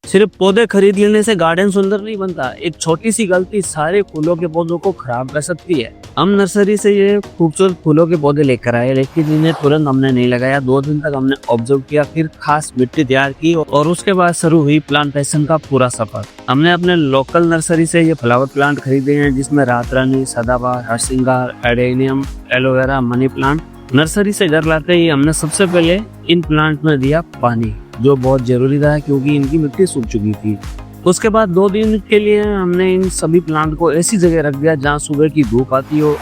सिर्फ पौधे खरीद लेने से गार्डन सुंदर नहीं बनता, एक छोटी सी गलती सारे फूलों के पौधों को खराब कर सकती है। हम नर्सरी से ये खूबसूरत फूलों के पौधे लेकर आए, लेकिन इन्हें तुरंत हमने नहीं लगाया। 2 दिन तक हमने ऑब्जर्व किया, फिर खास मिट्टी तैयार की और उसके बाद शुरू हुई प्लांटेशन का पूरा सफर। हमने अपने लोकल नर्सरी से ये फ्लावर प्लांट खरीदे हैं, जिसमें रात रानी, सदाबहार, हरसिंगार, adenium, aloe vera, money plant. Nursery से घर लाते ही हमने सबसे पहले इन प्लांट में दिया पानी, जो बहुत जरूरी था क्योंकि इनकी मिट्टी सूख चुकी थी। उसके बाद 2 दिन के लिए हमने इन सभी प्लांट को ऐसी जगह रख दिया जहाँ सुबह की धूप आती हो।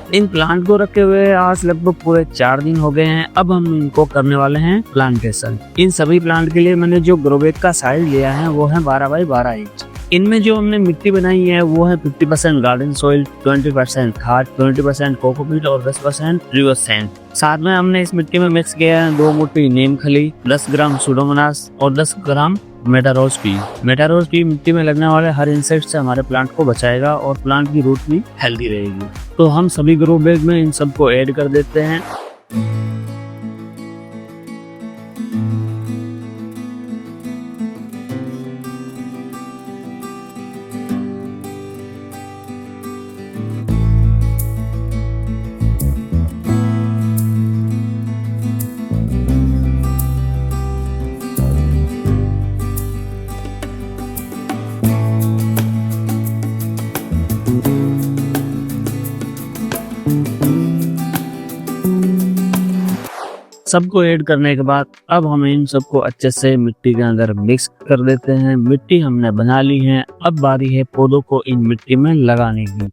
इन प्लांट को रखे हुए आज लगभग पूरे 4 दिन हो गए हैं। अब हम इनको करने वाले हैं प्लांटेशन। इन सभी प्लांट के लिए मैंने जो ग्रो बैग का साइज लिया है वो है 12 बाई 12 इंच। इनमें जो हमने मिट्टी बनाई है वो है 50% गार्डन सॉइल, 20% खाद, 20% कोकोपीट और 10% रिवर्स सैंड। साथ में हमने इस मिट्टी में मिक्स किया है 2 मुट्ठी नीम खली, 10 ग्राम सुडोमोनास और 10 ग्राम मेटारोज पी। मेटारोज पी मिट्टी में लगने वाले हर इंसेक्ट से हमारे प्लांट को बचाएगा और प्लांट की रूट भी हेल्दी रहेगी। तो हम सभी ग्रो बैग में इन सबको ऐड कर देते हैं। सबको ऐड करने के बाद अब हम इन सबको अच्छे से मिट्टी के अंदर मिक्स कर देते हैं। मिट्टी हमने बना ली है, अब बारी है पौधों को इन मिट्टी में लगाने की।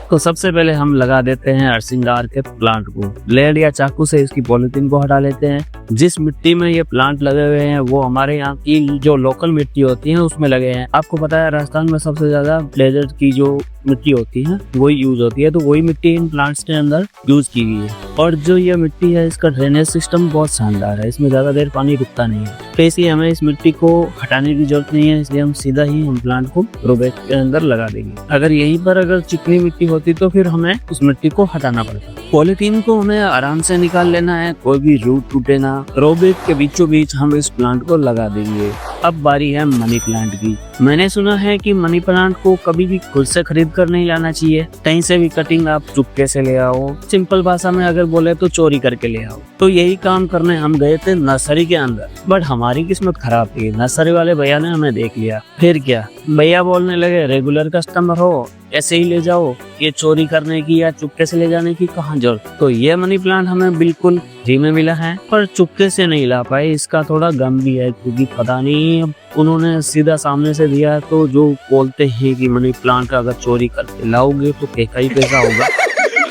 तो सबसे पहले हम लगा देते हैं हरसिंगार के प्लांट को। ब्लेड या चाकू से इसकी पॉलिथीन को हटा लेते हैं। जिस मिट्टी में ये प्लांट लगे हुए हैं वो हमारे यहाँ की जो लोकल मिट्टी होती है उसमें लगे हैं। आपको पता है राजस्थान में सबसे ज्यादा डेजर्ट की जो मिट्टी होती है वही यूज होती है, तो वही मिट्टी इन प्लांट्स के अंदर यूज की गई है। और जो ये मिट्टी है इसका ड्रेनेज सिस्टम बहुत शानदार है, इसमें ज्यादा देर पानी रुकता नहीं है, तो इसलिए हमें इस मिट्टी को हटाने की जरूरत नहीं है। इसलिए हम सीधा ही हम प्लांट को ग्रो बैग के अंदर लगा देंगे। अगर यहीं पर अगर चिकनी मिट्टी होती तो फिर हमें उस मिट्टी को हटाना पड़ता। पॉलिथीन को हमें आराम से निकाल लेना है, कोई भी रूट टूटे ना। ग्रो बैग के बीचों बीच हम इस प्लांट को लगा देंगे। अब बारी है मनी प्लांट की। मैंने सुना है कि मनी प्लांट को कभी भी खुद से खरीद कर नहीं लाना चाहिए, कहीं से भी कटिंग आप चुपके से ले आओ, सिंपल भाषा में अगर बोले तो चोरी करके ले आओ। तो यही काम करने हम गए थे नर्सरी के अंदर, बट हमारी किस्मत खराब थी। नर्सरी वाले भैया ने हमें देख लिया। फिर क्या, भैया बोलने लगे रेगुलर कस्टमर हो, ऐसे ही ले जाओ, ये चोरी करने की या चुपके से ले जाने की कहाँ जरूरत। तो ये मनी प्लांट हमें बिल्कुल फ्री में मिला है, पर चुपके से नहीं ला पाए। इसका थोड़ा गम भी है क्योंकि पता नहीं उन्होंने सीधा सामने से दिया, तो जो बोलते हैं कि मनी प्लांट अगर चोरी करके लाओगे तो पैसा ही पैसा होगा।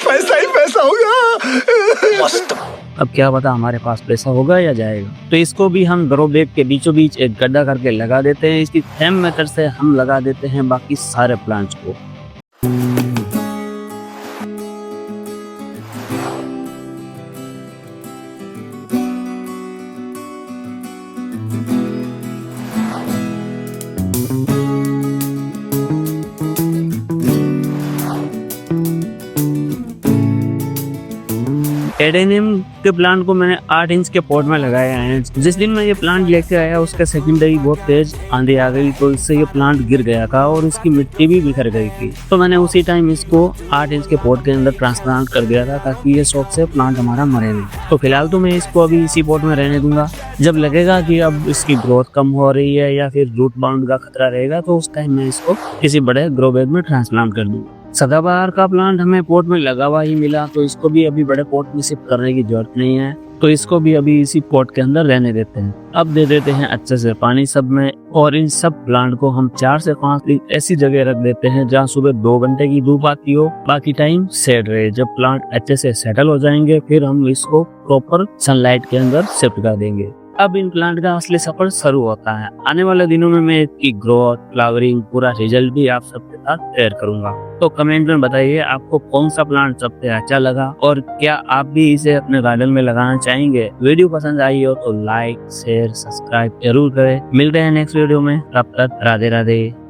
पैसा ही पैसा होगा। मस्त। अब क्या पता हमारे पास पैसा होगा या जाएगा। तो इसको भी हम ग्रो बैग के बीचों बीच एक गड्ढा करके लगा देते हैं। इसकी सेम मेथड से हम लगा देते हैं बाकी सारे प्लांट्स को। एडेनियम के प्लांट को मैंने 8 इंच के पॉट में लगाया है। जिस दिन मैं ये प्लांट लेके आया उसके सेकंड डे ही बहुत तेज आंधी आ गई, तो इससे ये प्लांट गिर गया था और इसकी मिट्टी भी बिखर गई थी। तो मैंने उसी टाइम इसको 8 इंच के पॉट के अंदर ट्रांसप्लांट कर दिया था ताकि ये शौक से प्लांट हमारा मरे नहीं। तो फिलहाल तो मैं इसको अभी इसी पॉट में रहने दूंगा। जब लगेगा कि अब इसकी ग्रोथ कम हो रही है या फिर रूट बाउंड का खतरा रहेगा तो उस टाइम मैं इसको किसी बड़े ग्रो बैग में ट्रांसप्लांट कर दूंगा। सदाबहार का प्लांट हमें पॉट में लगा हुआ ही मिला, तो इसको भी अभी बड़े पॉट में शिफ्ट करने की जरूरत नहीं है, तो इसको भी अभी इसी पॉट के अंदर रहने देते हैं। अब दे देते हैं अच्छे से पानी सब में, और इन सब प्लांट को हम 4 से 5 दिन ऐसी जगह रख देते हैं जहाँ सुबह 2 घंटे की धूप आती हो, बाकी टाइम सेट रहे। जब प्लांट अच्छे से सेटल हो जाएंगे फिर हम इसको प्रॉपर सनलाइट के अंदर शिफ्ट कर देंगे। अब इन प्लांट का असली सफर शुरू होता है। आने वाले दिनों में मैं इसकी ग्रोथ, फ्लावरिंग, पूरा रिजल्ट भी आप सबके साथ शेयर करूंगा। तो कमेंट में बताइए आपको कौन सा प्लांट सबसे अच्छा लगा और क्या आप भी इसे अपने गार्डन में लगाना चाहेंगे। वीडियो पसंद आई हो तो लाइक, शेयर, सब्सक्राइब जरूर करें। मिलते हैं नेक्स्ट वीडियो में, तब तक राधे राधे।